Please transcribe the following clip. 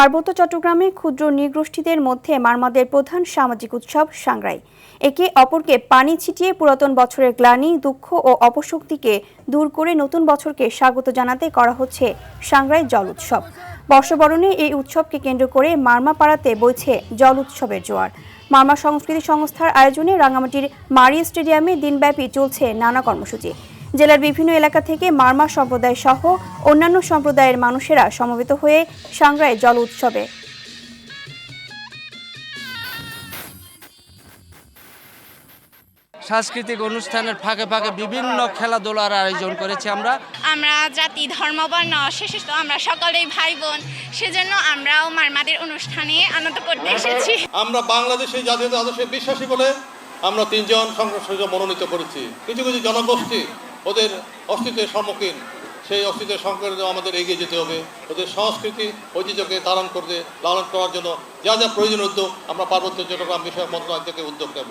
পার্বত্য চট্টগ্রামে ক্ষুদ্র নৃগোষ্ঠীদের মধ্যে মারমাদের প্রধান সামাজিক উৎসব সাংগ্রাই। একে অপরকে পানি ছিটিয়ে পুরাতন বছরের গ্লানি, দুঃখ ও অপশক্তিকে দূর করে নতুন বছরকে স্বাগত জানাতে করা হচ্ছে সাংগ্রাই জল উৎসব। বর্ষবরণে এই উৎসবকে কেন্দ্র করে মারমাপাড়াতে বইছে জল উৎসবের জোয়ার। মারমা সংস্কৃতি সংস্থার আয়োজনে রাঙামাটির মারি স্টেডিয়ামে দিনব্যাপী চলছে নানা কর্মসূচি। জেলার বিভিন্ন এলাকা থেকে মারমা সম্প্রদায় সহ অন্যান্য সম্প্রদায়ের মানুষেরা সমবেত হয়ে সাংগ্রাই জল উৎসবে সাংস্কৃতিক অনুষ্ঠানের ফাঁকে ফাঁকে বিভিন্ন খেলাধুলার আয়োজন করেছি। আমরা জাতি ধর্ম বর্ণ অশেষিত আমরা সকলেই ভাই বোন, সেজন্য আমরাও মারমাদের অনুষ্ঠানে আনন্দ করতে এসেছি। আমরা বাংলাদেশে জাতীয় আদর্শে বিশ্বাসী বলে আমরা 3 জন সংসদ মনোনীত করেছি। কিছু কিছু জনগোষ্ঠী ওদের অস্তিত্বের সম্মুখীন, সেই অস্তিত্বের সংকটে আমাদের এগিয়ে যেতে হবে। ওদের সংস্কৃতি ঐতিহ্যকে ধারণ করতে লালন করার জন্য যা যা প্রয়োজন উদ্যোগ আমরা পার্বত্য চট্টগ্রাম বিষয়ক মন্ত্রণালয় থেকে উদ্যোগ নেব।